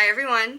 Hi everyone!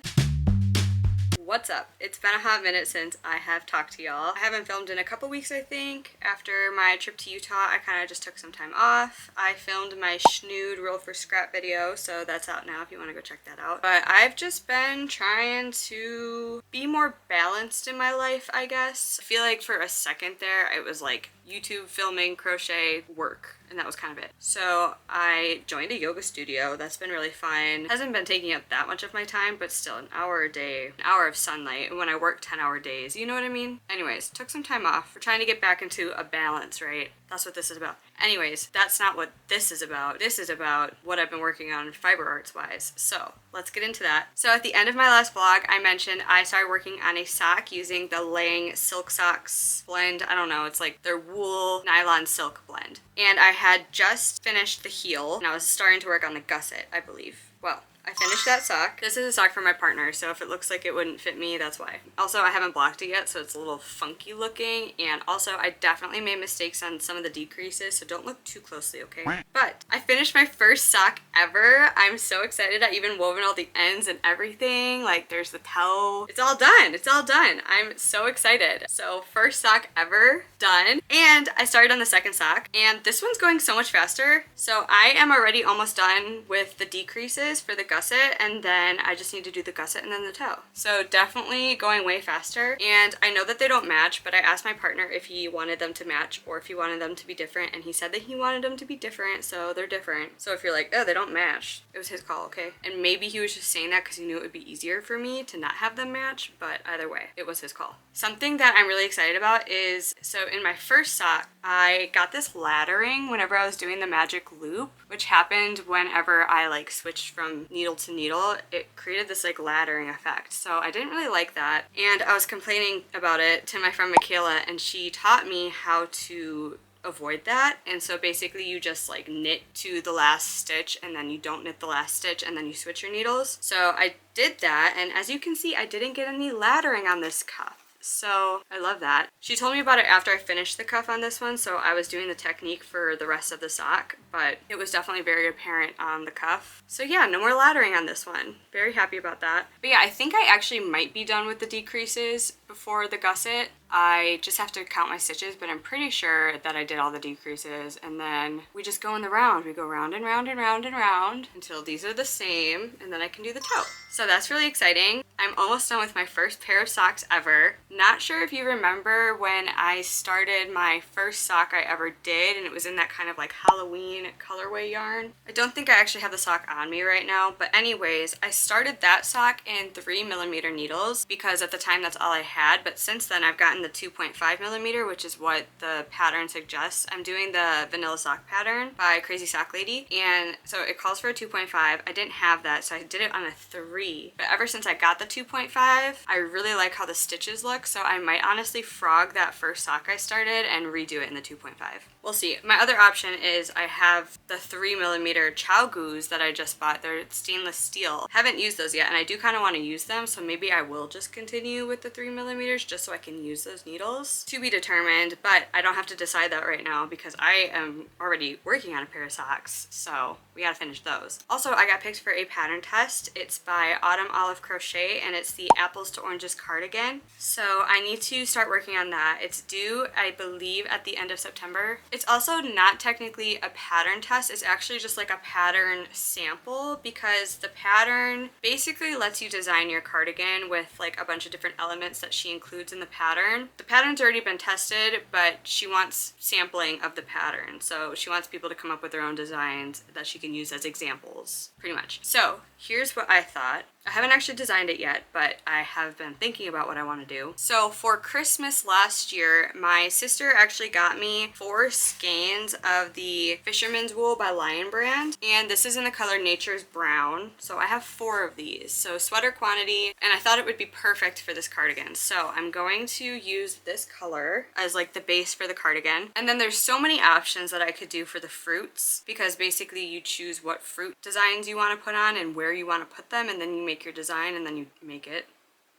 What's up? It's been a hot minute since I have talked to y'all. I haven't filmed in a couple weeks, I think. After my trip to Utah, I kind of just took some time off. I filmed my Schnood Roll for Scrap video, so that's out now if you want to go check that out. But I've just been trying to be more balanced in my life, I guess. I feel like for a second there, it was like YouTube, filming, crochet, work, and that was kind of it. So I joined a yoga studio. That's been really fun. Hasn't been taking up that much of my time, but still an hour a day, an hour of sunlight, and when I work 10-hour days, you know what I mean? Anyways, took some time off. We're trying to get back into a balance, right? That's what this is about. Anyways, that's not what this is about. This is about what I've been working on fiber arts wise. So let's get into that. So at the end of my last vlog, I mentioned I started working on a sock using the Lang Silk Socks blend. I don't know, it's like their wool nylon silk blend. And I had just finished the heel and I was starting to work on the gusset, I believe. Well, I finished that sock. This is a sock for my partner, so if it looks like it wouldn't fit me, that's why. Also, I haven't blocked it yet, so it's a little funky looking, and also I definitely made mistakes on some of the decreases, so don't look too closely, okay? But I finished my first sock ever. I'm so excited. I even woven all the ends and everything. Like, there's the toe. It's all done. It's all done. I'm so excited. So first sock ever done, and I started on the second sock, and this one's going so much faster. So I am already almost done with the decreases for the gusset, and then I just need to do the gusset and then the toe. So definitely going way faster, and I know that they don't match, but I asked my partner if he wanted them to match or if he wanted them to be different, and he said that he wanted them to be different, so they're different. So if you're like, oh, they don't match, it was his call, okay? And maybe he was just saying that because he knew it would be easier for me to not have them match, but either way, it was his call. Something that I'm really excited about is, so in my first sock, I got this laddering whenever I was doing the magic loop, which happened whenever I like switched from needle to needle. It created this like laddering effect, so I didn't really like that, and I was complaining about it to my friend Michaela, and she taught me how to avoid that. And so basically you just like knit to the last stitch, and then you don't knit the last stitch, and then you switch your needles. So I did that, and as you can see, I didn't get any laddering on this cuff. So I love that. She told me about it after I finished the cuff on this one, so I was doing the technique for the rest of the sock, but it was definitely very apparent on the cuff. So yeah, no more laddering on this one. Very happy about that. But yeah, I think I actually might be done with the decreases before the gusset. I just have to count my stitches, but I'm pretty sure that I did all the decreases, and then we just go in the round. We go round and round and round and round until these are the same, and then I can do the toe. So that's really exciting. I'm almost done with my first pair of socks ever. Not sure if you remember when I started my first sock I ever did, and it was in that kind of like Halloween colorway yarn. I don't think I actually have the sock on me right now, but anyways, I started that sock in 3mm needles because at the time that's all I had, but since then I've gotten the 2.5mm, which is what the pattern suggests. I'm doing the vanilla sock pattern by Crazy Sock Lady, and so it calls for a 2.5. I didn't have that, so I did it on a 3. But ever since I got the 2.5, I really like how the stitches look, so I might honestly frog that first sock I started and redo it in the 2.5. We'll see. My other option is I have the 3mm Chow Goos that I just bought. They're stainless steel. Haven't used those yet, and I do kind of want to use them, so maybe I will just continue with the 3mm just so I can use those needles. To be determined, but I don't have to decide that right now because I am already working on a pair of socks, so we gotta finish those. Also, I got picked for a pattern test. It's by Autumn Olive Crochet, and it's the Apples to Oranges cardigan. So I need to start working on that. It's due, I believe, at the end of September. It's also not technically a pattern test. It's actually just like a pattern sample, because the pattern basically lets you design your cardigan with like a bunch of different elements that she includes in the pattern. The pattern's already been tested, but she wants sampling of the pattern. So she wants people to come up with their own designs that she can use as examples, pretty much. So here's what I thought. I haven't actually designed it yet, but I have been thinking about what I want to do. So for Christmas last year, my sister actually got me 4 skeins of the Fisherman's Wool by Lion Brand, and this is in the color Nature's Brown. So I have 4 of these, so sweater quantity, and I thought it would be perfect for this cardigan. So I'm going to use this color as like the base for the cardigan, and then there's so many options that I could do for the fruits, because basically you choose what fruit designs you want to put on and where you want to put them, and then you make your design and then you make it.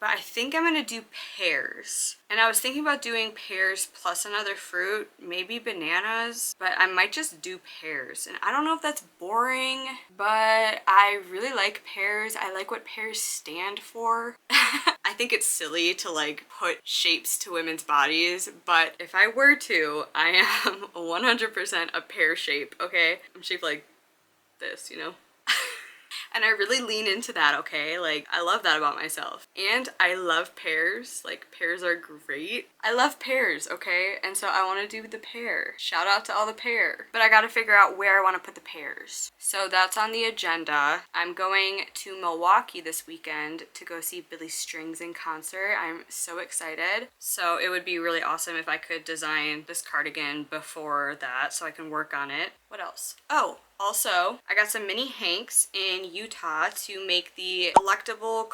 but I think I'm gonna do pears. And I was thinking about doing pears plus another fruit, maybe bananas, but I might just do pears. And I don't know if that's boring, but I really like pears. I like what pears stand for. I think it's silly to like put shapes to women's bodies, but if I were to, I am 100% a pear shape, okay? I'm shaped like this, you know? And I really lean into that, okay? Like, I love that about myself. And I love pears. Like, pears are great. I love pears, okay? And so I want to do the pear. Shout out to all the pear. But I gotta figure out where I want to put the pears. So that's on the agenda. I'm going to Milwaukee this weekend to go see Billy Strings in concert. I'm so excited. So it would be really awesome if I could design this cardigan before that so I can work on it. What else? Oh, also, I got some mini hanks in Utah to make the collectible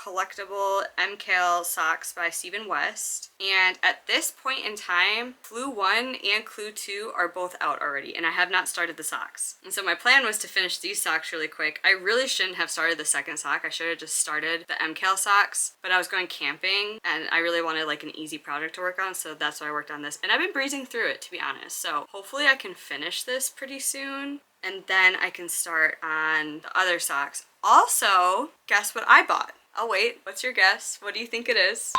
MKL socks by Stephen West. And at this point in time, Clue 1 and Clue 2 are both out already, and I have not started the socks. And so my plan was to finish these socks really quick. I really shouldn't have started the second sock. I should have just started the MKL socks, but I was going camping and I really wanted like an easy project to work on, so that's why I worked on this. And I've been breezing through it, to be honest. So hopefully I can finish this pretty soon, and then I can start on the other socks. Also, guess what I bought? Oh wait, what's your guess? What do you think it is?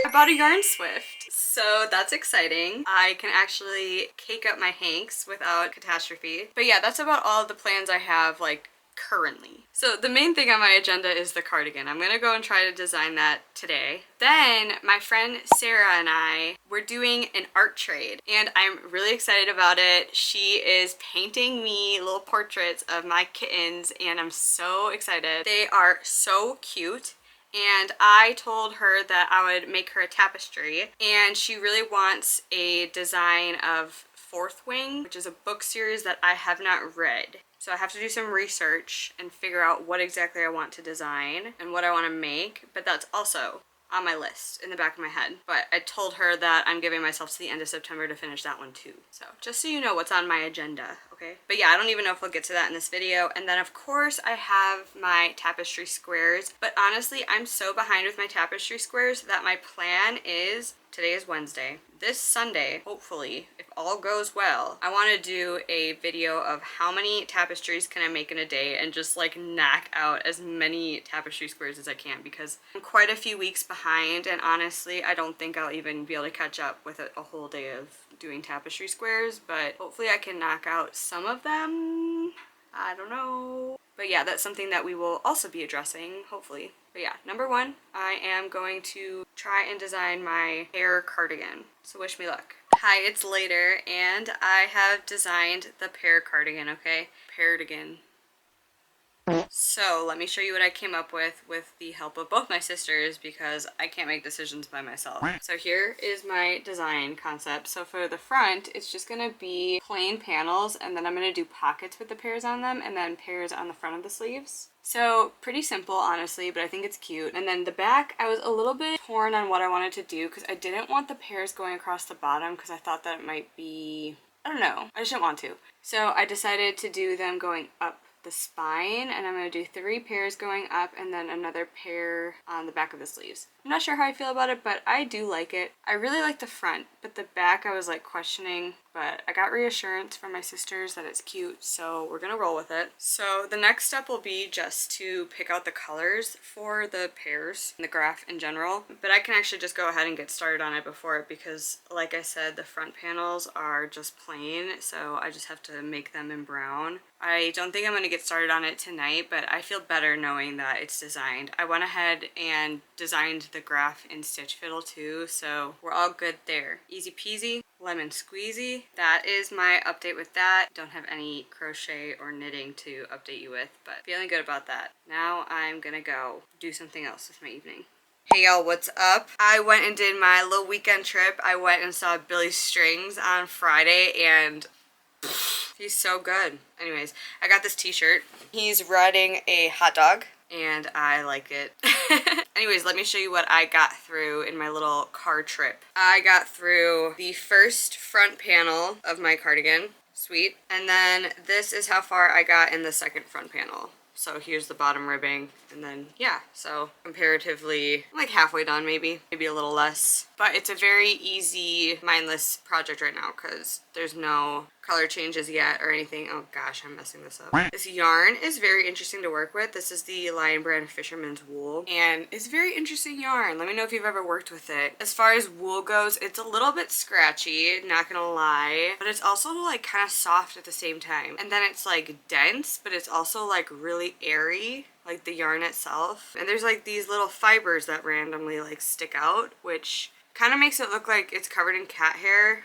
I bought a yarn swift, so that's exciting. I can actually cake up my hanks without catastrophe. But yeah, that's about all the plans I have like currently. So the main thing on my agenda is the cardigan. I'm gonna go and try to design that today. Then my friend Sarah and I, we're doing an art trade and I'm really excited about it. She is painting me little portraits of my kittens and I'm so excited. They are so cute. And I told her that I would make her a tapestry, and she really wants a design of Fourth Wing, which is a book series that I have not read. So I have to do some research and figure out what exactly I want to design and what I want to make, but that's also on my list in the back of my head. But I told her that I'm giving myself to the end of September to finish that one too. So just so you know what's on my agenda, okay? But yeah, I don't even know if we'll get to that in this video. And then of course I have my tapestry squares, but honestly, I'm so behind with my tapestry squares that my plan is, today is Wednesday, this Sunday, hopefully, if all goes well, I want to do a video of how many tapestries can I make in a day and just like knock out as many tapestry squares as I can, because I'm quite a few weeks behind and honestly I don't think I'll even be able to catch up with a whole day of doing tapestry squares, but hopefully I can knock out some of them. I don't know. But yeah, that's something that we will also be addressing, hopefully. But yeah, number one, I am going to try and design my Pear cardigan. So wish me luck. Hi, it's later, and I have designed the Pear cardigan, okay? Peardigan. So let me show you what I came up with the help of both my sisters, because I can't make decisions by myself. So here is my design concept. So for the front, it's just gonna be plain panels, and then I'm gonna do pockets with the pears on them, and then pears on the front of the sleeves. So pretty simple, honestly, but I think it's cute. And then the back, I was a little bit torn on what I wanted to do, because I didn't want the pears going across the bottom, because I thought that it might be, I don't know, I just didn't want to. So I decided to do them going up the spine, and I'm going to do 3 pairs going up and then another pair on the back of the sleeves. I'm not sure how I feel about it, but I do like it. I really like the front, but the back I was like questioning, but I got reassurance from my sisters that it's cute, so we're gonna roll with it. So the next step will be just to pick out the colors for the pears and the graph in general, but I can actually just go ahead and get started on it before it, because like I said, the front panels are just plain, so I just have to make them in brown. I don't think I'm going to get started on it tonight, but I feel better knowing that it's designed. I went ahead and designed the graph in Stitch Fiddle too, so we're all good there. Easy peasy, lemon squeezy. That is my update with that. Don't have any crochet or knitting to update you with, but feeling good about that. Now I'm gonna go do something else with my evening. Hey y'all, what's up? I went and did my little weekend trip. I went and saw Billy Strings on Friday, and he's so good. Anyways, I got this t-shirt. He's riding a hot dog, and I like it. Anyways, let me show you what I got through in my little car trip. I got through the first front panel of my cardigan. Sweet. And then this is how far I got in the second front panel. So here's the bottom ribbing, and then yeah, so comparatively I'm like halfway done, maybe a little less. But it's a very easy, mindless project right now because there's no color changes yet or anything. Oh gosh, I'm messing this up. This yarn is very interesting to work with. This is the Lion Brand Fisherman's Wool, and it's very interesting yarn. Let me know if you've ever worked with it. As far as wool goes, it's a little bit scratchy, not gonna lie, but it's also like kind of soft at the same time. And then it's like dense, but it's also like really airy, like the yarn itself. And there's like these little fibers that randomly like stick out, which kind of makes it look like it's covered in cat hair,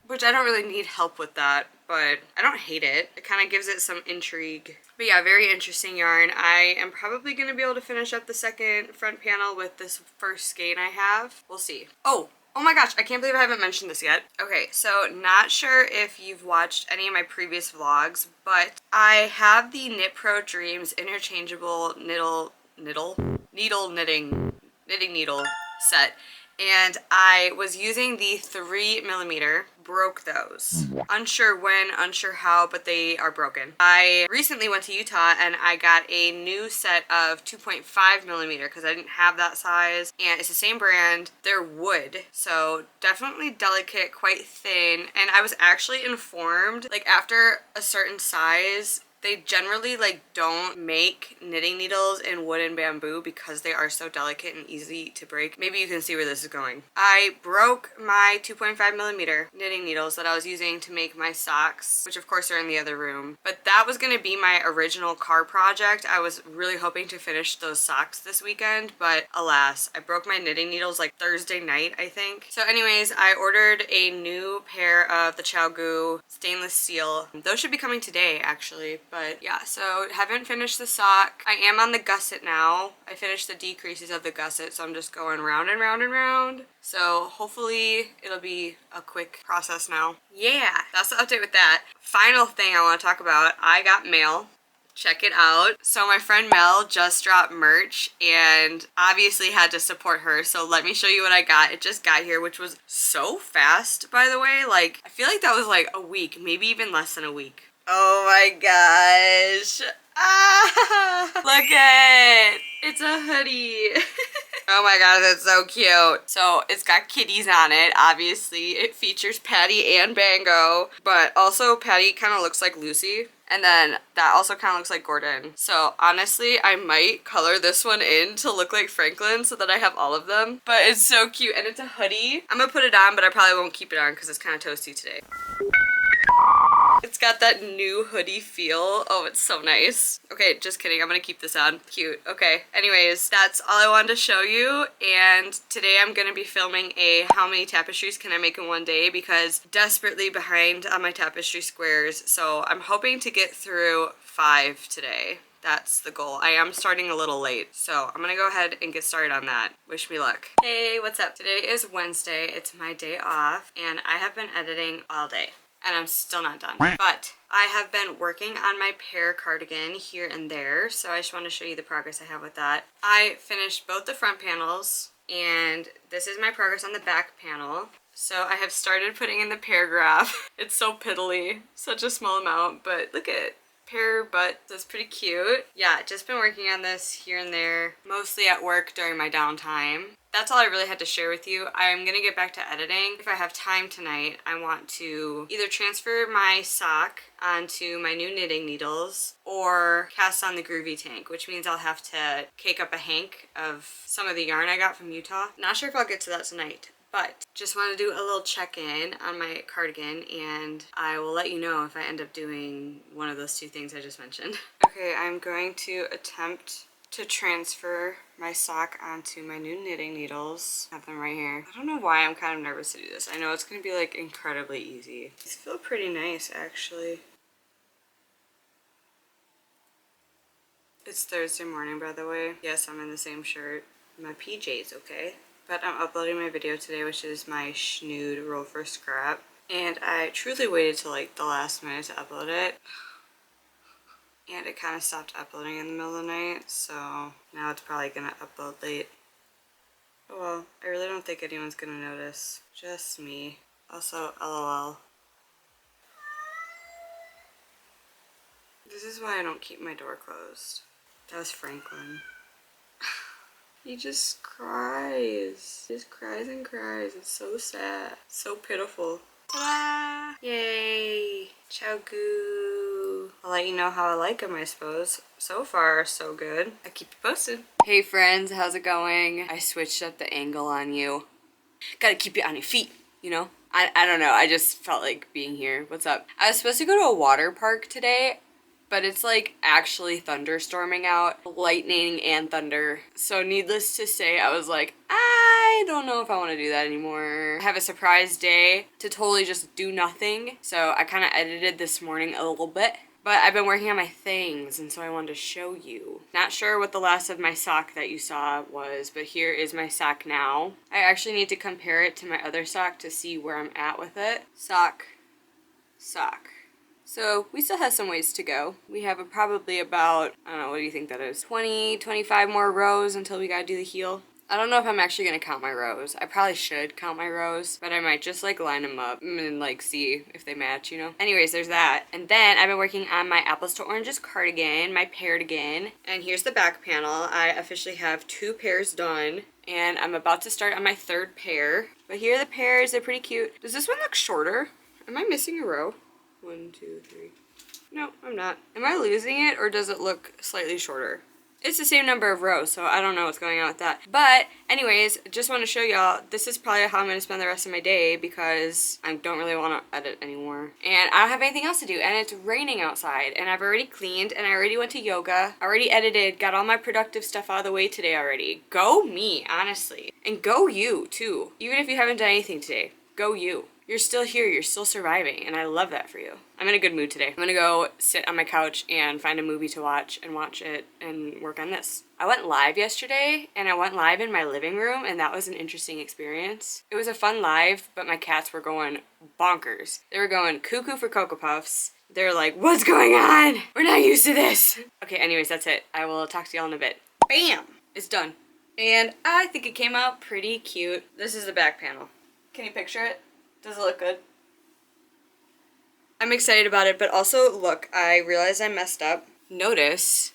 which I don't really need help with that, but I don't hate it. It kind of gives it some intrigue. But yeah, very interesting yarn. I am probably going to be able to finish up the second front panel with this first skein I have. We'll see. Oh my gosh, I can't believe I haven't mentioned this yet. Okay, so not sure if you've watched any of my previous vlogs, but I have the Knit Pro Dreams interchangeable needle knitting needle set. And I was using the 3mm, broke those. Unsure when, unsure how, but they are broken. I recently went to Utah and I got a new set of 2.5mm because I didn't have that size, and it's the same brand. They're wood, so definitely delicate, quite thin, and I was actually informed, like after a certain size, they generally like don't make knitting needles in wood and bamboo because they are so delicate and easy to break. Maybe you can see where this is going. I broke my 2.5mm knitting needles that I was using to make my socks, which of course are in the other room. But that was going to be my original car project. I was really hoping to finish those socks this weekend, but alas, I broke my knitting needles like Thursday night, I think. So anyways, I ordered a new pair of the ChiaoGoo stainless steel. Those should be coming today actually. But yeah, so haven't finished the sock. I am on the gusset now. I finished the decreases of the gusset, so I'm just going round and round and round. So hopefully it'll be a quick process now. Yeah, that's the update with that. Final thing I want to talk about, I got mail. Check it out. So my friend Mel just dropped merch and obviously had to support her. So let me show you what I got. It just got here, which was so fast, by the way. Like, I feel like that was like a week, maybe even less than a week. Oh my gosh. Ah, look at it. It's a hoodie. Oh my god, that's so cute. So it's got kitties on it. Obviously, it features Patty and Bango, but also Patty kind of looks like Lucy. And then that also kind of looks like Gordon. So honestly, I might color this one in to look like Franklin so that I have all of them. But it's so cute, and it's a hoodie. I'm gonna put it on, but I probably won't keep it on because it's kind of toasty today. It's got that new hoodie feel. Oh, it's so nice. Okay, just kidding. I'm gonna keep this on. Cute. Okay. Anyways, that's all I wanted to show you. And today I'm gonna be filming a how many tapestries can I make in one day because desperately behind on my tapestry squares. So I'm hoping to get through 5 today. That's the goal. I am starting a little late, so I'm gonna go ahead and get started on that. Wish me luck. Hey, what's up? Today is Wednesday. It's my day off, and I have been editing all day. And I'm still not done. But I have been working on my Pear cardigan here and there, so I just want to show you the progress I have with that. I finished both the front panels, and this is my progress on the back panel. So I have started putting in the paragraph. It's so piddly, such a small amount, but look at it. Pear butt, that's pretty cute. Yeah, just been working on this here and there, mostly at work during my downtime. That's all I really had to share with you. I'm gonna get back to editing. If I have time tonight, I want to either transfer my sock onto my new knitting needles or cast on the groovy tank, which means I'll have to cake up a hank of some of the yarn I got from Utah. Not sure if I'll get to that tonight, but just want to do a little check-in on my cardigan, and I will let you know if I end up doing one of those two things I just mentioned. Okay, I'm going to attempt to transfer my sock onto my new knitting needles. I have them right here. I don't know why I'm kind of nervous to do this. I know it's going to be like incredibly easy. These feel pretty nice actually. It's Thursday morning, by the way. Yes, I'm in the same shirt. My PJs, okay? But I'm uploading my video today, which is my Schnood roll for scrap. And I truly waited till like the last minute to upload it. And it kind of stopped uploading in the middle of the night, so now it's probably gonna upload late. Oh well, I really don't think anyone's gonna notice. Just me. Also, LOL. This is why I don't keep my door closed. That was Franklin. He just cries. He just cries and cries. It's so sad. So pitiful. Ta-da! Yay! Chow-goo. I'll let you know how I like him, I suppose. So far, so good. I keep you posted. Hey friends, how's it going? I switched up the angle on you. Gotta keep you on your feet, you know? I don't know, I just felt like being here. What's up? I was supposed to go to a water park today, but it's like actually thunderstorming out, lightning and thunder. So needless to say, I was like, I don't know if I want to do that anymore. I have a surprise day to totally just do nothing. So I kind of edited this morning a little bit, but I've been working on my things and so I wanted to show you. Not sure what the last of my sock that you saw was, but here is my sock now. I actually need to compare it to my other sock to see where I'm at with it. Sock, sock. So we still have some ways to go. We have probably about, I don't know, what do you think that is? 20, 25 more rows until we gotta do the heel. I don't know if I'm actually gonna count my rows. I probably should count my rows, but I might just like line them up and like see if they match, you know? Anyways, there's that. And then I've been working on my apples to oranges cardigan, my Cardigan. And here's the back panel. I officially have 2 pairs done. And I'm about to start on my 3rd pair. But here are the pairs, they're pretty cute. Does this one look shorter? Am I missing a row? 1, 2, 3. No, I'm not. Am I losing it or does it look slightly shorter? It's the same number of rows, so I don't know what's going on with that. But anyways, just want to show y'all, this is probably how I'm going to spend the rest of my day because I don't really want to edit anymore. And I don't have anything else to do, and it's raining outside, and I've already cleaned, and I already went to yoga, already edited, got all my productive stuff out of the way today already. Go me, honestly. And go you, too. Even if you haven't done anything today, go you. You're still here, you're still surviving, and I love that for you. I'm in a good mood today. I'm gonna go sit on my couch and find a movie to watch and watch it and work on this. I went live yesterday, and I went live in my living room, and that was an interesting experience. It was a fun live, but my cats were going bonkers. They were going cuckoo for Cocoa Puffs. They're like, what's going on? We're not used to this. Okay, anyways, that's it. I will talk to y'all in a bit. Bam! It's done. And I think it came out pretty cute. This is the back panel. Can you picture it? Does it look good? I'm excited about it, but also, look, I realized I messed up. Notice,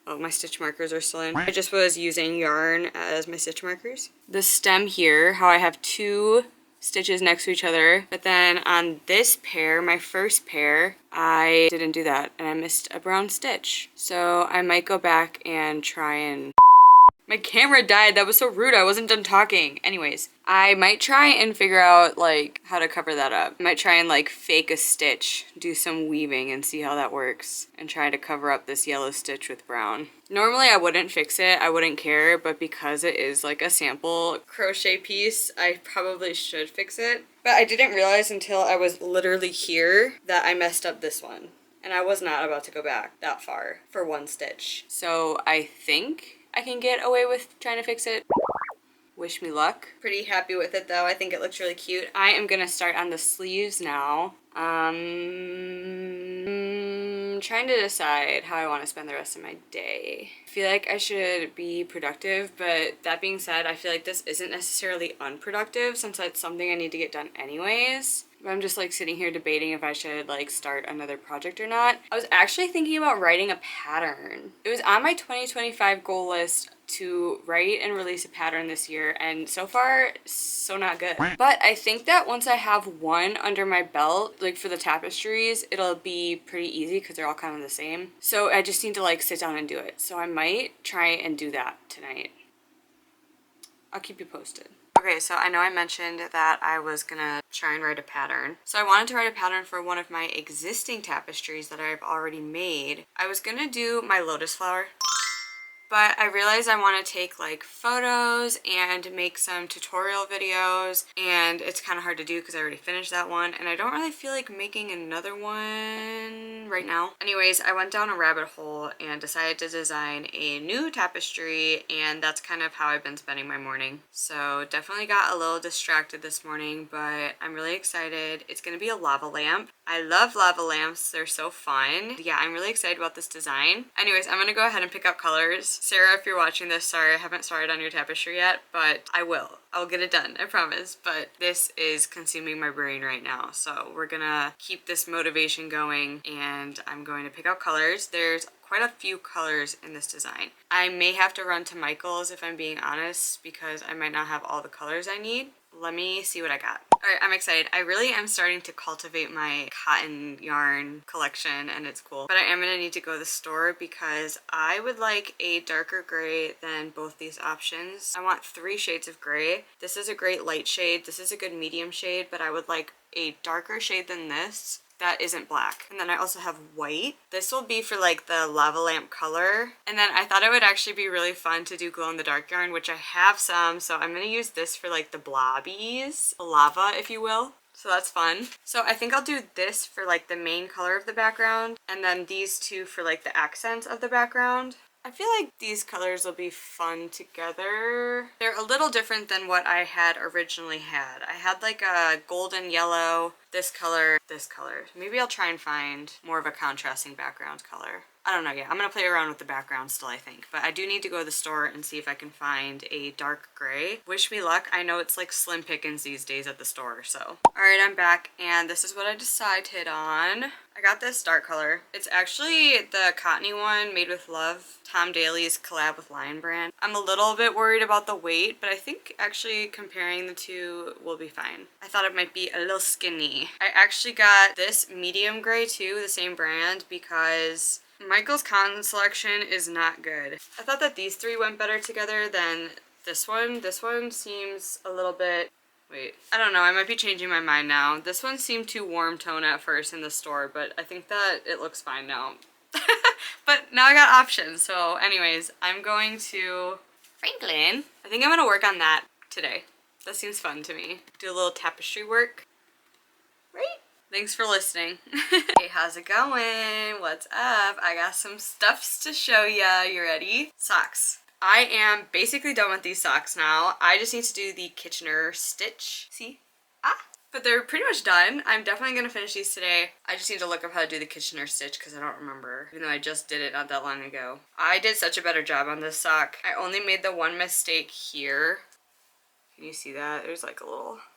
oh, my stitch markers are still in. I just was using yarn as my stitch markers. The stem here, how I have 2 stitches next to each other, but then on this pair, my first pair, I didn't do that, and I missed a brown stitch. So I might go back and try and... My camera died. That was so rude. I wasn't done talking. Anyways, I might try and figure out like how to cover that up. I might try and like fake a stitch, do some weaving and see how that works and try to cover up this yellow stitch with brown. Normally I wouldn't fix it. I wouldn't care, but because it is like a sample crochet piece, I probably should fix it. But I didn't realize until I was literally here that I messed up this one. And I was not about to go back that far for 1 stitch. So I think I can get away with trying to fix it. Wish me luck. Pretty happy with it though. I think it looks really cute. I am gonna start on the sleeves now. Trying to decide how I want to spend the rest of my day. I feel like I should be productive, but that being said, I feel like this isn't necessarily unproductive since it's something I need to get done anyways. I'm just like sitting here debating if I should like start another project or not. I was actually thinking about writing a pattern. It was on my 2025 goal list to write and release a pattern this year, and so far so not good. But I think that once I have one under my belt, like for the tapestries, it'll be pretty easy because they're all kind of the same. So I just need to like sit down and do it. So I might try and do that tonight. I'll keep you posted. Okay, so I know I mentioned that I was gonna try and write a pattern. So I wanted to write a pattern for one of my existing tapestries that I've already made. I was gonna do my lotus flower, but I realized I want to take like photos and make some tutorial videos, and it's kind of hard to do because I already finished that one and I don't really feel like making another one right now. Anyways, I went down a rabbit hole and decided to design a new tapestry, and that's kind of how I've been spending my morning. So definitely got a little distracted this morning, but I'm really excited. It's going to be a lava lamp. I love lava lamps. They're so fun. Yeah, I'm really excited about this design. Anyways, I'm going to go ahead and pick out colors. Sarah, if you're watching this, sorry I haven't started on your tapestry yet, but I will. I'll get it done, I promise. But this is consuming my brain right now, so we're gonna keep this motivation going, and I'm going to pick out colors. There's quite a few colors in this design. I may have to run to Michael's if I'm being honest, because I might not have all the colors I need. Let me see what I got. Alright, I'm excited. I really am starting to cultivate my cotton yarn collection, and it's cool. But I am gonna need to go to the store because I would like a darker gray than both these options. I want 3 shades of gray. This is a great light shade. This is a good medium shade, but I would like a darker shade than this that isn't black. And then I also have white. This will be for like the lava lamp color. And then I thought it would actually be really fun to do glow in the dark yarn, which I have some, so I'm gonna use this for like the blobbies, the lava if you will. So that's fun. So I think I'll do this for like the main color of the background, and then these two for like the accent of the background. I feel like these colors will be fun together. They're a little different than what I had originally had. I had like a golden yellow, this color, this color. Maybe I'll try and find more of a contrasting background color. I don't know yet. I'm gonna play around with the background still, I think. But I do need to go to the store and see if I can find a dark gray. Wish me luck. I know it's like slim pickings these days at the store, so. Alright, I'm back, and this is what I decided on. I got this dark color. It's actually the cottony one, Made with Love, Tom Daly's collab with Lion Brand. I'm a little bit worried about the weight, but I think actually comparing the two will be fine. I thought it might be a little skinny. I actually got this medium gray too, the same brand, because Michael's cotton selection is not good. I thought that these 3 went better together than this one. This one seems a little bit, wait, I don't know, I might be changing my mind now. This one seemed too warm tone at first in the store, but I think that it looks fine now. But now I got options, so anyways, I'm going to Franklin. I think I'm gonna work on that today. That seems fun to me. Do a little tapestry work, right? Thanks for listening. Hey, how's it going? What's up? I got some stuffs to show ya. You ready? Socks. I am basically done with these socks now. I just need to do the Kitchener stitch. See? Ah! But they're pretty much done. I'm definitely gonna finish these today. I just need to look up how to do the Kitchener stitch because I don't remember, even though I just did it not that long ago. I did such a better job on this sock. I only made the one mistake here. Can you see that? There's like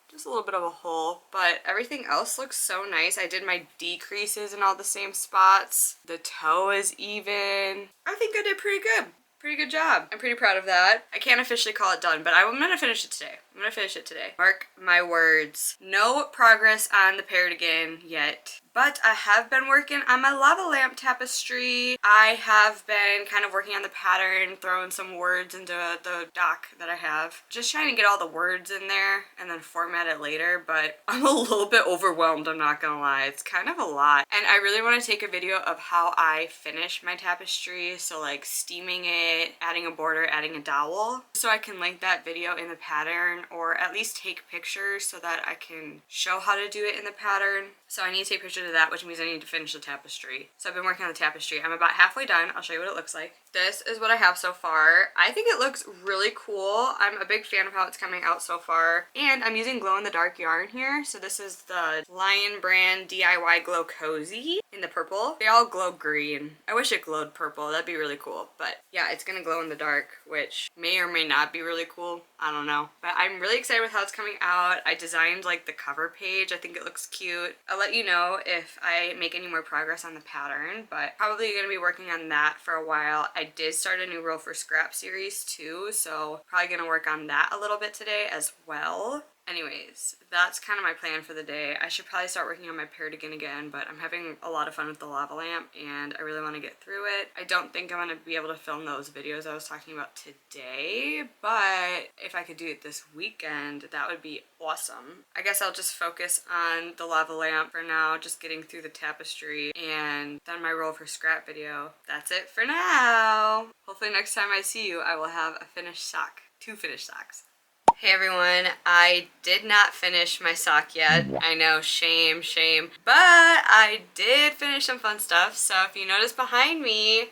just a little bit of a hole, but everything else looks so nice. I did my decreases in all the same spots. The toe is even. I think I did pretty good. Pretty good job. I'm pretty proud of that. I can't officially call it done, but I'm gonna finish it today. I'm gonna finish it today. Mark my words. No progress on the Cardigan yet, but I have been working on my lava lamp tapestry. I have been kind of working on the pattern, throwing some words into the doc that I have. Just trying to get all the words in there and then format it later, but I'm a little bit overwhelmed, I'm not gonna lie. It's kind of a lot. And I really want to take a video of how I finish my tapestry, so like steaming it, adding a border, adding a dowel, so I can link that video in the pattern, or at least take pictures so that I can show how to do it in the pattern. So I need to take pictures of that, which means I need to finish the tapestry. So I've been working on the tapestry. I'm about halfway done. I'll show you what it looks like. This is what I have so far. I think it looks really cool. I'm a big fan of how it's coming out so far. And I'm using glow in the dark yarn here. So this is the Lion Brand DIY Glow Cozy in the purple. They all glow green. I wish it glowed purple. That'd be really cool. But yeah, it's gonna glow in the dark, which may or may not be really cool. I don't know. But I'm really excited with how it's coming out. I designed like the cover page. I think it looks cute. I'll let you know if I make any more progress on the pattern, but probably gonna be working on that for a while. I did start a new Roll for Scrap series too, so probably gonna work on that a little bit today as well. Anyways, that's kind of my plan for the day. I should probably start working on my Cardigan again, but I'm having a lot of fun with the lava lamp and I really want to get through it. I don't think I'm going to be able to film those videos I was talking about today, but if I could do it this weekend, that would be awesome. I guess I'll just focus on the lava lamp for now, just getting through the tapestry, and then my Roll for Scrap video. That's it for now. Hopefully next time I see you, I will have a finished sock. 2 finished socks. Hey everyone, I did not finish my sock yet. I know, shame, shame. But I did finish some fun stuff. So if you notice behind me,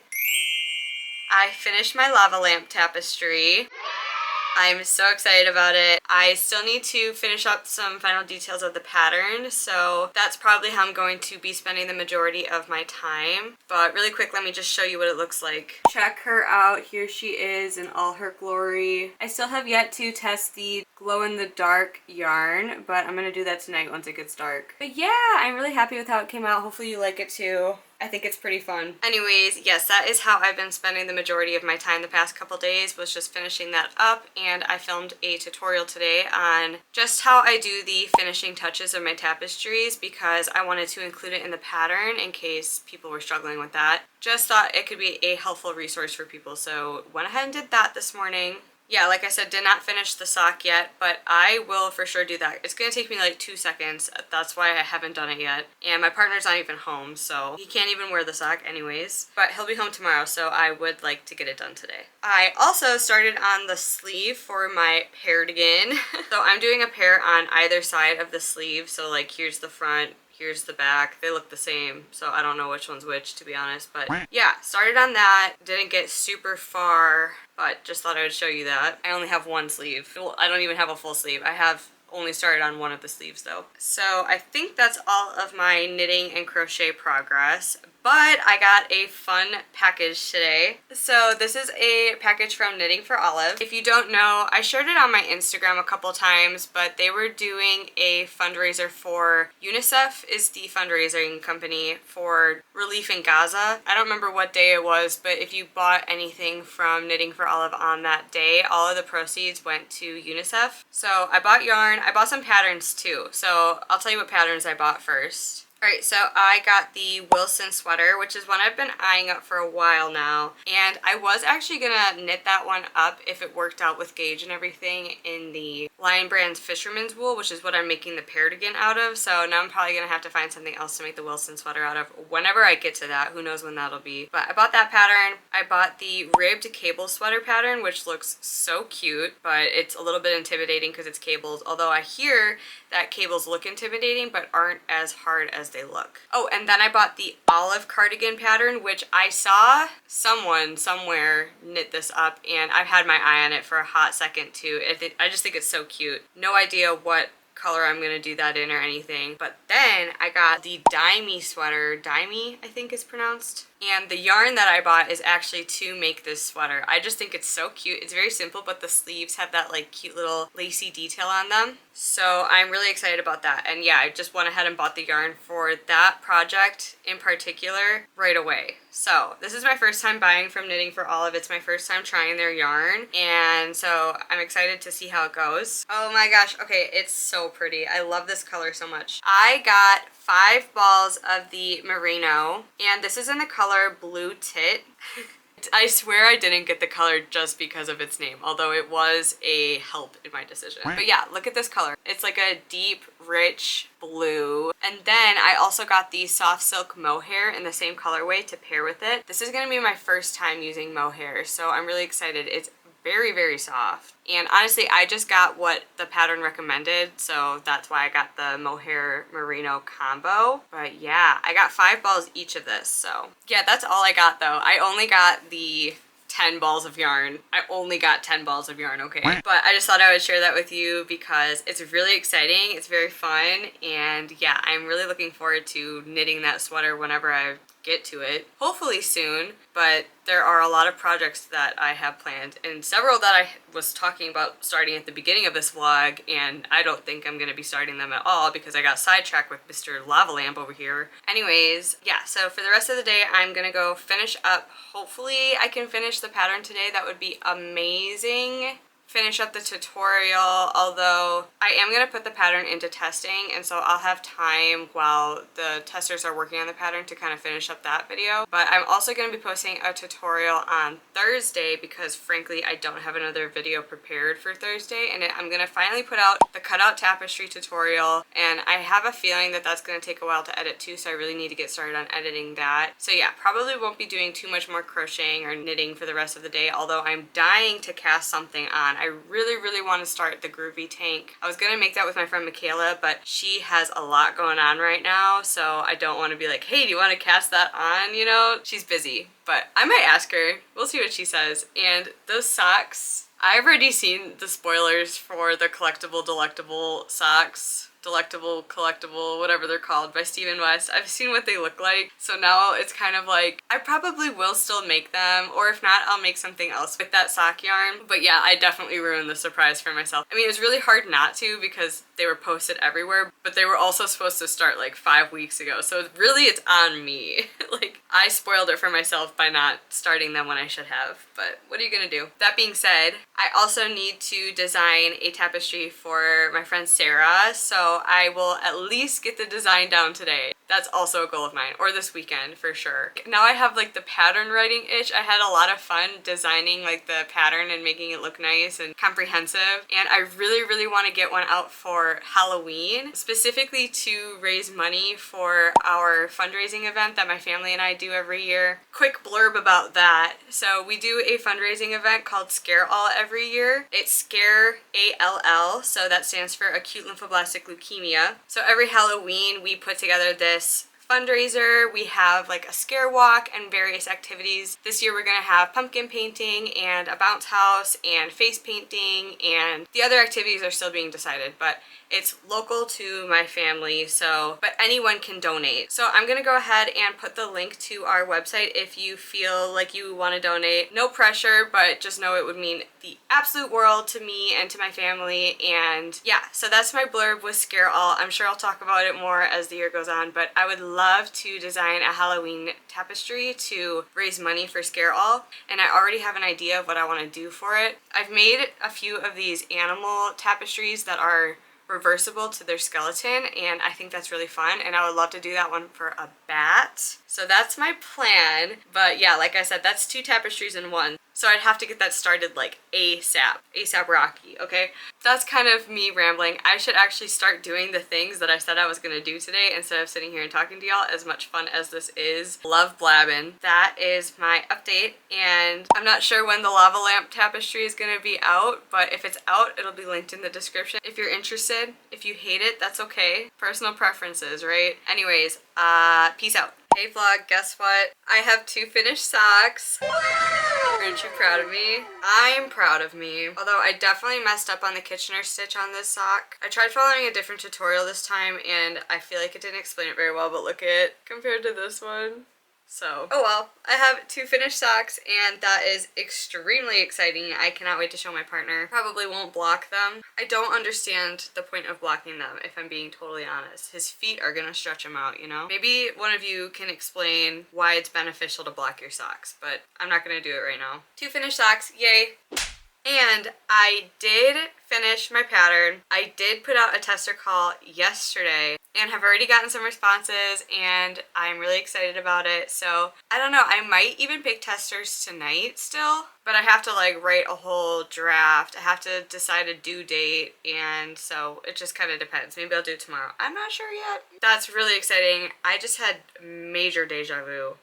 I finished my lava lamp tapestry. I'm so excited about it. I still need to finish up some final details of the pattern, so that's probably how I'm going to be spending the majority of my time. But really quick, let me just show you what it looks like. Check her out. Here she is in all her glory. I still have yet to test the glow-in-the-dark yarn, but I'm gonna do that tonight once it gets dark. But yeah, I'm really happy with how it came out. Hopefully you like it too. I think it's pretty fun. Anyways, yes, that is how I've been spending the majority of my time the past couple days, was just finishing that up, and I filmed a tutorial today on just how I do the finishing touches of my tapestries because I wanted to include it in the pattern in case people were struggling with that. Just thought it could be a helpful resource for people, so went ahead and did that this morning. Yeah, like I said, did not finish the sock yet, but I will for sure do that. It's gonna take me like 2 seconds. That's why I haven't done it yet. And my partner's not even home, so he can't even wear the sock anyways. But he'll be home tomorrow, so I would like to get it done today. I also started on the sleeve for my Cardigan. So I'm doing a pair on either side of the sleeve. So like here's the front, here's the back. They look the same, so I don't know which one's which, to be honest. But yeah, started on that. Didn't get super far, but just thought I would show you that. I only have one sleeve. Well, I don't even have a full sleeve. I have only started on one of the sleeves though. So I think that's all of my knitting and crochet progress. But I got a fun package today. So this is a package from Knitting for Olive. If you don't know, I shared it on my Instagram a couple times, but they were doing a fundraiser for UNICEF, is the fundraising company for relief in Gaza. I don't remember what day it was, but if you bought anything from Knitting for Olive on that day, all of the proceeds went to UNICEF. So I bought yarn. I bought some patterns too. So I'll tell you what patterns I bought first. Alright, so I got the Wilson sweater, which is one I've been eyeing up for a while now. And I was actually gonna knit that one up if it worked out with gauge and everything in the Lion Brand's Fisherman's Wool, which is what I'm making the Cardigan out of. So now I'm probably gonna have to find something else to make the Wilson sweater out of whenever I get to that. Who knows when that'll be. But I bought that pattern. I bought the ribbed cable sweater pattern, which looks so cute, but it's a little bit intimidating because it's cables. Although I hear that cables look intimidating but aren't as hard as they look. Oh, and then I bought the olive cardigan pattern, which I saw someone somewhere knit this up, and I've had my eye on it for a hot second too. I just think it's so cute. No idea what color I'm gonna do that in or anything. But then I got the Dimey sweater. Dimey, I think is pronounced. And the yarn that I bought is actually to make this sweater. I just think it's so cute. It's very simple, but the sleeves have that like cute little lacy detail on them. So I'm really excited about that. And yeah, I just went ahead and bought the yarn for that project in particular right away. So this is my first time buying from Knitting for Olive. It's my first time trying their yarn. And so I'm excited to see how it goes. Oh my gosh. Okay, it's so pretty. I love this color so much. I got 5 balls of the merino, and this is in the color Blue Tit. I swear I didn't get the color just because of its name, although it was a help in my decision. But yeah, look at this color. It's like a deep, rich blue. And then I also got the soft silk mohair in the same colorway to pair with it. This is going to be my first time using mohair, so I'm really excited. It's very, very soft. And honestly, I just got what the pattern recommended, so that's why I got the mohair merino combo. But yeah, I got 5 balls each of this, so yeah, that's all I got though. I only got the 10 balls of yarn. I only got 10 balls of yarn, okay? But I just thought I would share that with you because it's really exciting, it's very fun, and yeah, I'm really looking forward to knitting that sweater whenever I get to it. Hopefully soon, but there are a lot of projects that I have planned and several that I was talking about starting at the beginning of this vlog, and I don't think I'm going to be starting them at all because I got sidetracked with Mr. Lava Lamp over here. Anyways, yeah, so for the rest of the day, I'm going to go finish up. Hopefully I can finish the pattern today. That would be amazing. Finish up the tutorial, although I am going to put the pattern into testing, and so I'll have time while the testers are working on the pattern to kind of finish up that video. But I'm also going to be posting a tutorial on Thursday because frankly I don't have another video prepared for Thursday, and I'm going to finally put out the cutout tapestry tutorial, and I have a feeling that that's going to take a while to edit too, so I really need to get started on editing that. So yeah, probably won't be doing too much more crocheting or knitting for the rest of the day, although I'm dying to cast something on. I really, really want to start the Groovy Tank. I was going to make that with my friend Michaela, but she has a lot going on right now, so I don't want to be like, hey, do you want to cast that on? You know, she's busy, but I might ask her. We'll see what she says. And those socks, I've already seen the spoilers for the collectible delectable socks. Delectable, collectible, whatever they're called, by Stephen West. I've seen what they look like, so now it's kind of like, I probably will still make them, or if not, I'll make something else with that sock yarn. But yeah, I definitely ruined the surprise for myself. I mean, it was really hard not to because they were posted everywhere, but they were also supposed to start like 5 weeks ago, so really it's on me. Like, I spoiled it for myself by not starting them when I should have, but what are you gonna do? That being said, I also need to design a tapestry for my friend Sarah, so I will at least get the design down today. That's also a goal of mine, or this weekend for sure. Now I have like the pattern writing itch. I had a lot of fun designing like the pattern and making it look nice and comprehensive, and I really want to get one out for Halloween, specifically to raise money for our fundraising event that my family and I do every year. Quick blurb about that. So we do a fundraising event called Scare All every year. It's Scare ALL, so that stands for Acute Lymphoblastic Leukemia. So every Halloween we put together this fundraiser. We have like a scare walk and various activities. This year we're gonna have pumpkin painting and a bounce house and face painting, and the other activities are still being decided, but it's local to my family, so, but anyone can donate. So I'm gonna go ahead and put the link to our website if you feel like you want to donate. No pressure, but just know it would mean the absolute world to me and to my family. And yeah, so that's my blurb with Scare All. I'm sure I'll talk about it more as the year goes on, but I would love to design a Halloween tapestry to raise money for Scare All, and I already have an idea of what I want to do for it. I've made a few of these animal tapestries that are reversible to their skeleton, and I think that's really fun, and I would love to do that one for a bat. So that's my plan. But yeah, like I said, that's 2 tapestries in one. So I'd have to get that started like ASAP. ASAP Rocky, okay? That's kind of me rambling. I should actually start doing the things that I said I was gonna do today instead of sitting here and talking to y'all, as much fun as this is. Love blabbing. That is my update, and I'm not sure when the lava lamp tapestry is gonna be out, but if it's out, it'll be linked in the description if you're interested. If you hate it, that's okay. Personal preferences, right? Anyways, peace out. Hey vlog, guess what? I have 2 finished socks. Aren't you proud of me? I'm proud of me. Although I definitely messed up on the Kitchener stitch on this sock. I tried following a different tutorial this time and I feel like it didn't explain it very well, but look at it compared to this one. So, oh well, I have 2 finished socks and that is extremely exciting. I cannot wait to show my partner. Probably won't block them. I don't understand the point of blocking them, if I'm being totally honest. His feet are gonna stretch him out, you know? Maybe one of you can explain why it's beneficial to block your socks, but I'm not gonna do it right now. 2 finished socks, yay! And I did finish my pattern. I did put out a tester call yesterday and have already gotten some responses, and I'm really excited about it. So I don't know, I might even pick testers tonight still, but I have to like write a whole draft. I have to decide a due date, and so it just kind of depends. Maybe I'll do it tomorrow. I'm not sure yet. That's really exciting. I just had major deja vu.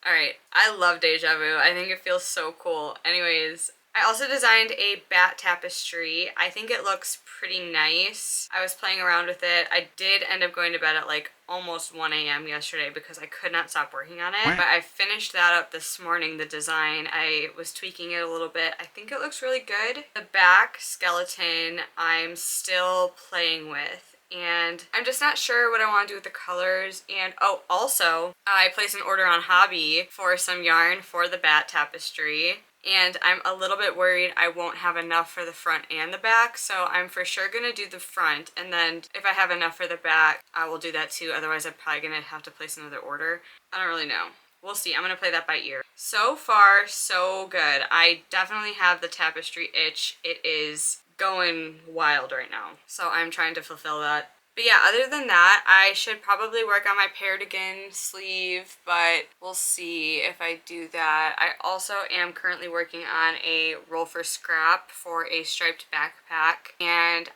Alright, I love deja vu. I think it feels so cool. Anyways, I also designed a bat tapestry. I think it looks pretty nice. I was playing around with it. I did end up going to bed at like almost 1 a.m. yesterday because I could not stop working on it. But I finished that up this morning, the design. I was tweaking it a little bit. I think it looks really good. The back skeleton I'm still playing with, and I'm just not sure what I want to do with the colors. And oh, also I placed an order on Hobby for some yarn for the bat tapestry, and I'm a little bit worried I won't have enough for the front and the back, so I'm for sure gonna do the front, and then if I have enough for the back I will do that too. Otherwise I'm probably gonna have to place another order. I don't really know. We'll see. I'm gonna play that by ear. So far so good. I definitely have the tapestry itch. It is going wild right now, so I'm trying to fulfill that. But yeah, other than that, I should probably work on my Cardigan sleeve, but we'll see if I do that. I also am currently working on a roll for scrap for a striped backpack, and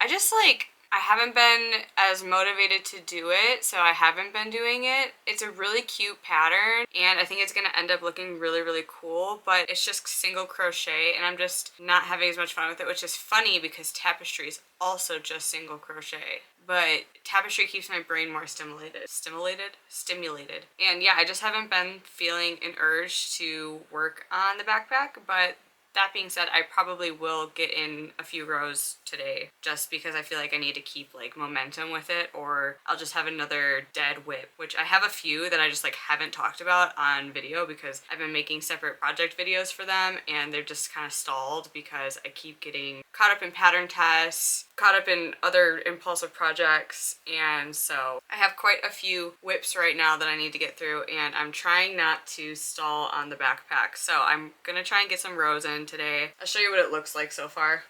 I haven't been as motivated to do it, so I haven't been doing it. It's a really cute pattern, and I think it's going to end up looking really cool, but it's just single crochet, and I'm just not having as much fun with it, which is funny because tapestry is also just single crochet. But tapestry keeps my brain more stimulated. And yeah, I just haven't been feeling an urge to work on the backpack, but That being said, I probably will get in a few rows today just because I feel like I need to keep like momentum with it, or I'll just have another dead whip, which I have a few that I just like haven't talked about on video because I've been making separate project videos for them and they're just kind of stalled because I keep getting caught up in pattern tests, caught up in other impulsive projects, and so I have quite a few whips right now that I need to get through, and I'm trying not to stall on the backpack. So I'm gonna try and get some rows in today. I'll show you what it looks like so far.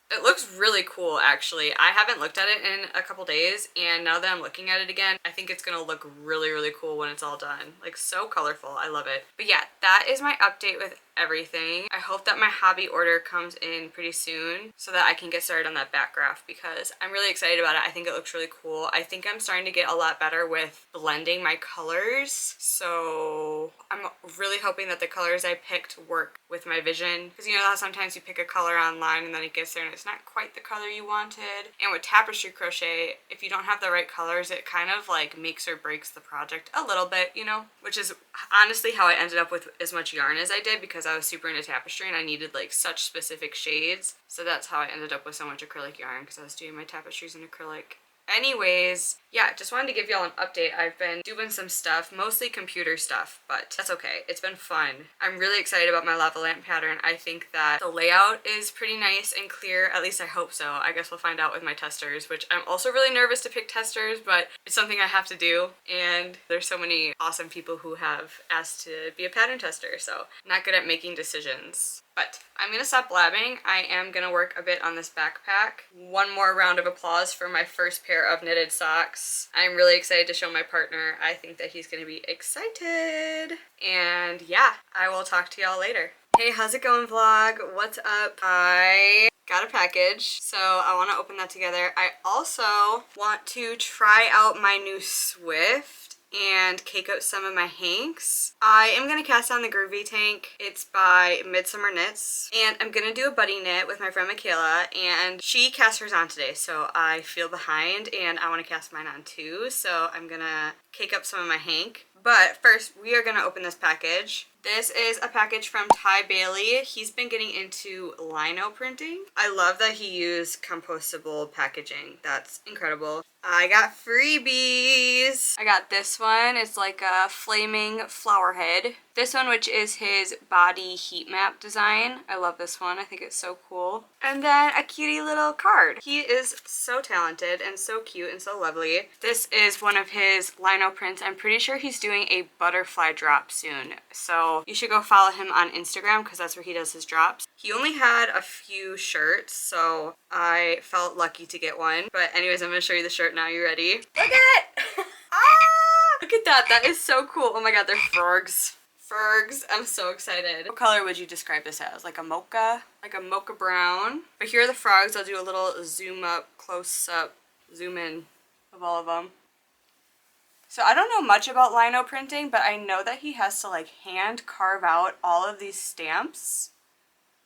It looks really cool, actually. I haven't looked at it in a couple days, and now that I'm looking at it again, I think it's gonna look really, really cool when it's all done. Like, so colorful. I love it. But yeah, that is my update with everything. I hope that my hobby order comes in pretty soon so that I can get started on that back graph because I'm really excited about it. I think it looks really cool. I think I'm starting to get a lot better with blending my colors, so I'm really hoping that the colors I picked work with my vision, because you know how sometimes you pick a color online and then it gets there and it's not quite the color you wanted. And with tapestry crochet, if you don't have the right colors, it kind of like makes or breaks the project a little bit, you know, which is honestly how I ended up with as much yarn as I did because I was super into tapestry and I needed like such specific shades. So that's how I ended up with so much acrylic yarn, because I was doing my tapestries in acrylic. Anyways, yeah, just wanted to give y'all an update. I've been doing some stuff, mostly computer stuff, but that's okay. It's been fun. I'm really excited about my lava lamp pattern. I think that the layout is pretty nice and clear. At least I hope so. I guess we'll find out with my testers, which I'm also really nervous to pick testers, but it's something I have to do. And there's so many awesome people who have asked to be a pattern tester, so I'm not good at making decisions. But I'm gonna stop blabbing. I am gonna work a bit on this backpack. One more round of applause for my first pair of knitted socks. I'm really excited to show my partner. I think that he's gonna be excited. And yeah, I will talk to y'all later. Hey, how's it going, vlog? What's up? I got a package, so I want to open that together. I also want to try out my new Swift and cake up some of my hanks. I am gonna cast on the Groovy tank. It's by Midsummer Knits, and I'm gonna do a buddy knit with my friend Michaela, and she cast hers on today, so I feel behind and I want to cast mine on too, so I'm gonna cake up some of my hank. But first, we are gonna open this package. This is a package from Ty Bailey. He's been getting into lino printing. I love that he used compostable packaging. That's incredible. I got freebies. I got this one. It's like a flaming flower head. This one, which is his body heat map design. I love this one. I think it's so cool. And then a cutie little card. He is so talented and so cute and so lovely. This is one of his lino prints. I'm pretty sure he's doing a butterfly drop soon. So you should go follow him on Instagram because that's where he does his drops. He only had a few shirts, so I felt lucky to get one. But anyways, I'm going to show you the shirt now. You ready? Look at it! Ah! Look at that. That is so cool. Oh my god, they're frogs. Fergs. I'm so excited. What color would you describe this as? Like a mocha? Like a mocha brown. But here are the frogs. I'll do a little zoom up, close up, zoom in of all of them. So I don't know much about lino printing, but I know that he has to like hand carve out all of these stamps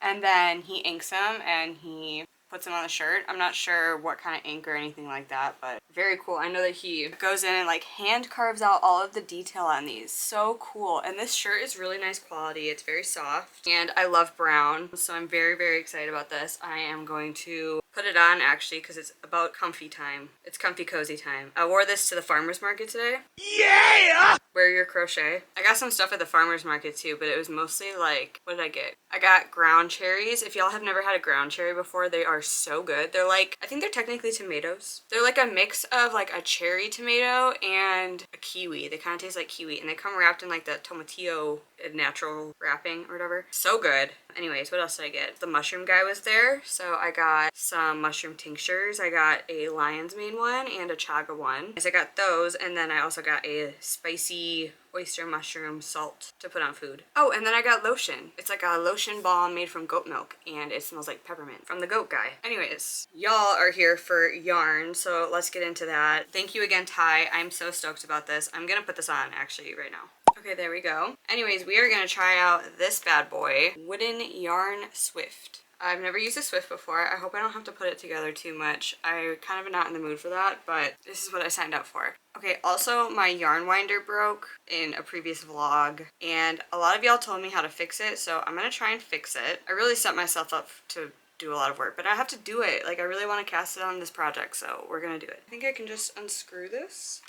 and then he inks them and he puts them on the shirt. I'm not sure what kind of ink or anything like that, but very cool. I know that he goes in and like hand carves out all of the detail on these. So cool. And this shirt is really nice quality. It's very soft and I love brown. So I'm very, very excited about this. I am going to put it on actually because it's about comfy time. It's comfy cozy time. I wore this to the farmer's market today. Yeah! Wear your crochet. I got some stuff at the farmer's market too, but it was mostly like, what did I get? I got ground cherries. If y'all have never had a ground cherry before, they are so good. They're like, I think they're technically tomatoes. They're like a mix of like a cherry tomato and a kiwi. They kind of taste like kiwi and they come wrapped in like the tomatillo natural wrapping or whatever. So good. Anyways, what else did I get? The mushroom guy was there, so I got some mushroom tinctures. I got a lion's mane one and a chaga one. So I got those, and then I also got a spicy oyster mushroom salt to put on food. Oh, and then I got lotion. It's like a lotion balm made from goat milk, and it smells like peppermint from the goat guy. Anyways, y'all are here for yarn, so let's get into that. Thank you again, Ty. I'm so stoked about this. I'm gonna put this on actually right now. Okay, there we go. Anyways, we are gonna try out this bad boy, Wooden Yarn Swift. I've never used a Swift before. I hope I don't have to put it together too much. I kind of am not in the mood for that, but this is what I signed up for. Okay, also my yarn winder broke in a previous vlog, and a lot of y'all told me how to fix it, so I'm gonna try and fix it. I really set myself up to do a lot of work, but I have to do it. Like, I really want to cast it on this project, so we're gonna do it. I think I can just unscrew this.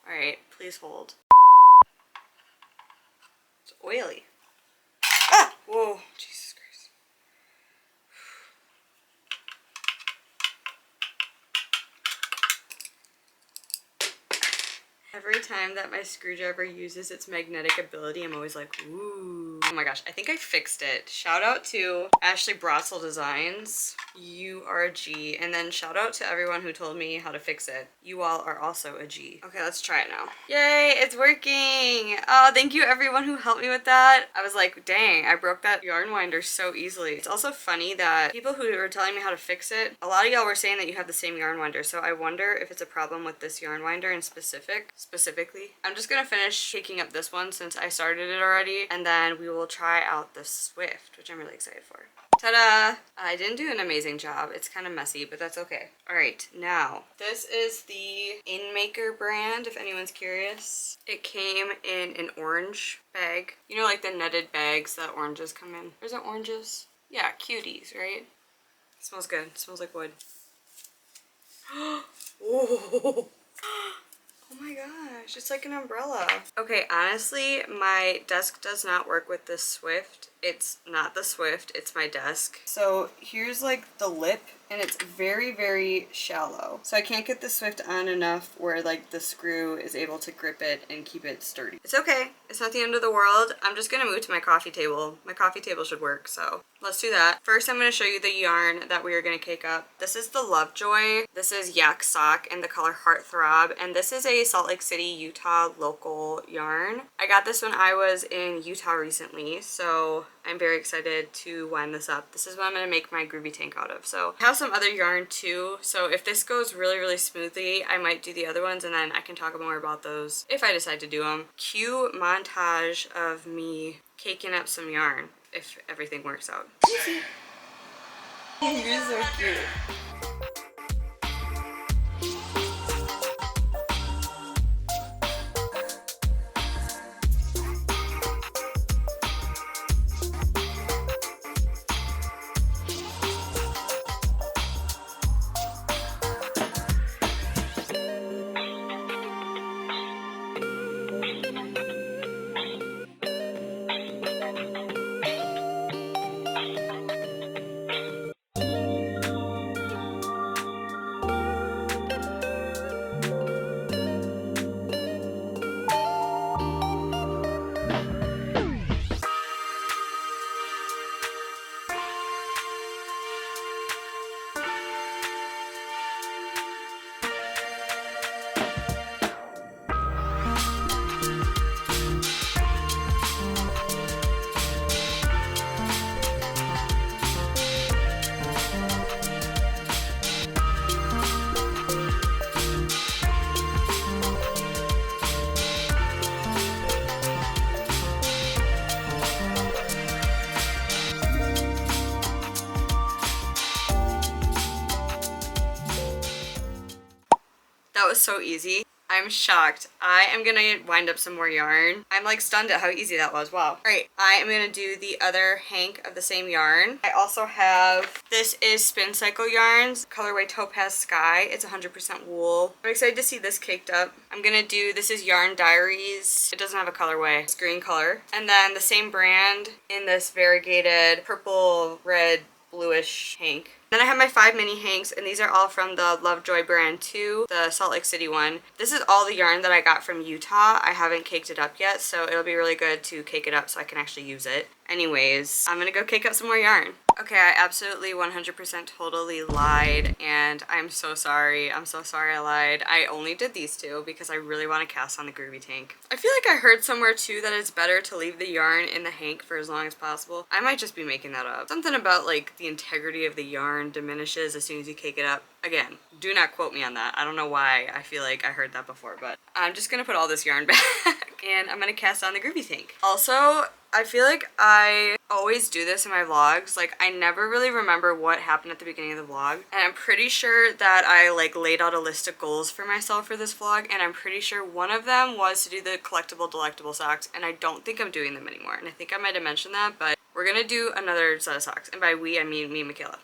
Alright, please hold. It's oily. Ah! Whoa, Jesus Christ. Every time that my screwdriver uses its magnetic ability, I'm always like, ooh. Oh my gosh, I think I fixed it. Shout out to Ashley Brotzel Designs. You are a G. And then shout out to everyone who told me how to fix it. You all are also a G. Okay, let's try it now. Yay, it's working. Oh, thank you everyone who helped me with that. I was like, dang, I broke that yarn winder so easily. It's also funny that people who were telling me how to fix it, a lot of y'all were saying that you have the same yarn winder, so I wonder if it's a problem with this yarn winder in specifically. I'm just gonna finish caking up this one since I started it already, and then we will try out the Swift, which I'm really excited for. Ta-da! I didn't do an amazing job. It's kind of messy, but that's okay. Alright, now, this is the Inmaker brand, if anyone's curious. It came in an orange bag. You know, like the netted bags that oranges come in. Or is it oranges? Yeah, cuties, right? It smells good. It smells like wood. Oh! Oh my gosh, it's like an umbrella. Okay, honestly, my desk does not work with this Swift. It's not the Swift, it's my desk. So here's like the lip, and it's very, very shallow. So I can't get the Swift on enough where like the screw is able to grip it and keep it sturdy. It's okay, it's not the end of the world. I'm just gonna move to my coffee table. My coffee table should work, so let's do that. First, I'm gonna show you the yarn that we are gonna cake up. This is the Lovejoy. This is Yak Sock in the color Heartthrob, and this is a Salt Lake City, Utah local yarn. I got this when I was in Utah recently, so I'm very excited to wind this up. This is what I'm going to make my groovy tank out of. So I have some other yarn too, so if this goes really, really smoothly, I might do the other ones, and then I can talk more about those if I decide to do them. Cue montage of me caking up some yarn if everything works out. You're so cute. That was so easy. I'm shocked. I am gonna wind up some more yarn. I'm like stunned at how easy that was. Wow. Alright, I am gonna do the other hank of the same yarn. I also have, this is Spin Cycle Yarns, colorway Topaz Sky. It's 100% wool. I'm excited to see this caked up. I'm gonna do, this is Yarn Diaries. It doesn't have a colorway. It's green color. And then the same brand in this variegated purple, red, bluish hank. Then I have my 5 mini hanks, and these are all from the Lovejoy brand too, the Salt Lake City one. This is all the yarn that I got from Utah. I haven't caked it up yet, so it'll be really good to cake it up so I can actually use it. Anyways, I'm gonna go cake up some more yarn. Okay, I absolutely 100% totally lied, and I'm so sorry. I'm so sorry I lied. I only did these two because I really want to cast on the groovy tank. I feel like I heard somewhere too that it's better to leave the yarn in the hank for as long as possible. I might just be making that up. Something about like the integrity of the yarn diminishes as soon as you cake it up. Again, do not quote me on that. I don't know why I feel like I heard that before, but I'm just gonna put all this yarn back and I'm gonna cast on the groovy tank. Also, I feel like I always do this in my vlogs. Like, I never really remember what happened at the beginning of the vlog. And I'm pretty sure that I like laid out a list of goals for myself for this vlog. And I'm pretty sure one of them was to do the collectible delectable socks. And I don't think I'm doing them anymore. And I think I might have mentioned that, but we're gonna do another set of socks. And by we, I mean me and Michaela.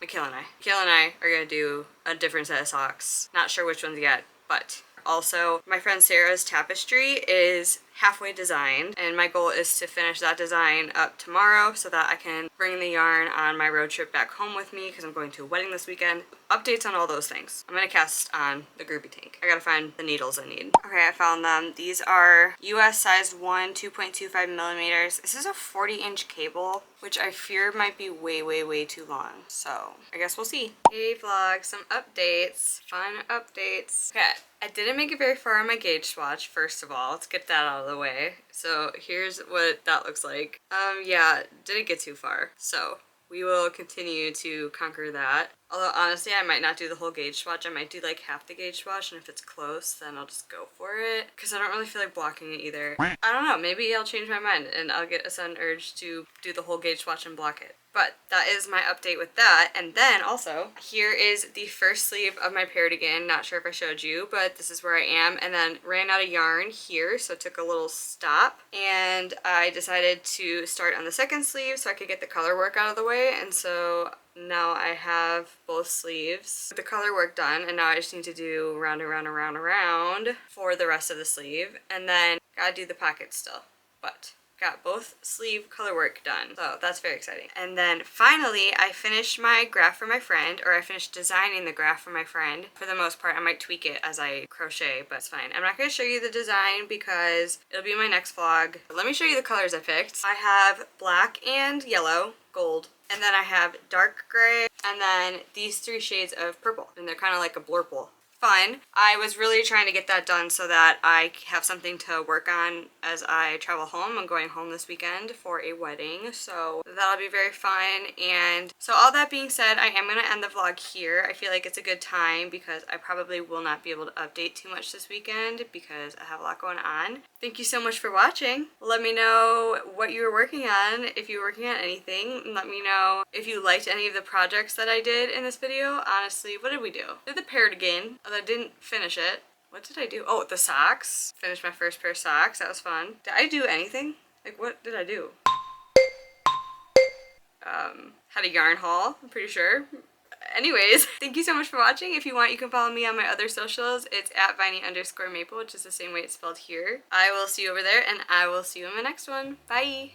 Michaela and I are gonna do a different set of socks. Not sure which ones yet, but also my friend Sarah's tapestry is halfway designed, and my goal is to finish that design up tomorrow so that I can bring the yarn on my road trip back home with me because I'm going to a wedding this weekend. Updates on all those things. I'm gonna cast on the groovy tank. I gotta find the needles I need. Okay, I found them. These are US size 1, 2.25 millimeters. This is a 40-inch cable, which I fear might be way too long. So I guess we'll see. Hey vlog, some updates. Fun updates. Okay, I didn't make it very far on my gauge swatch, first of all. Let's get that out of the way. So here's what that looks like. Yeah, didn't get too far. So we will continue to conquer that. Although honestly, I might not do the whole gauge swatch. I might do like half the gauge swatch, and if it's close, then I'll just go for it. Because I don't really feel like blocking it either. I don't know, maybe I'll change my mind and I'll get a sudden urge to do the whole gauge swatch and block it. But that is my update with that. And then also, here is the first sleeve of my Cardigan. Not sure if I showed you, but this is where I am. And then ran out of yarn here, so took a little stop. And I decided to start on the second sleeve so I could get the color work out of the way. And so now I have both sleeves with the color work done, and now I just need to do round and round and round and round for the rest of the sleeve. And then gotta do the pockets still, but got both sleeve color work done, so that's very exciting. And then finally I finished my graph for my friend, or I finished designing the graph for my friend. For the most part, I might tweak it as I crochet, but it's fine. I'm not going to show you the design because it'll be in my next vlog. But let me show you the colors I picked. I have black and yellow, gold, and then I have dark gray, and then these 3 shades of purple, and they're kind of like a blurple. Fun. I was really trying to get that done so that I have something to work on as I travel home. I'm going home this weekend for a wedding, so that'll be very fun. And so all that being said, I am going to end the vlog here. I feel like it's a good time because I probably will not be able to update too much this weekend because I have a lot going on. Thank you so much for watching. Let me know what you were working on, if you were working on anything. Let me know if you liked any of the projects that I did in this video. Honestly, what did we do? Did the Cardigan, although I didn't finish it. What did I do? Oh, the socks. Finished my first pair of socks. That was fun. Did I do anything? Like, what did I do? Had a yarn haul, I'm pretty sure. Anyways, thank you so much for watching. If you want, you can follow me on my other socials. It's at Viney_maple, which is the same way it's spelled here. I will see you over there, and I will see you in my next one. Bye!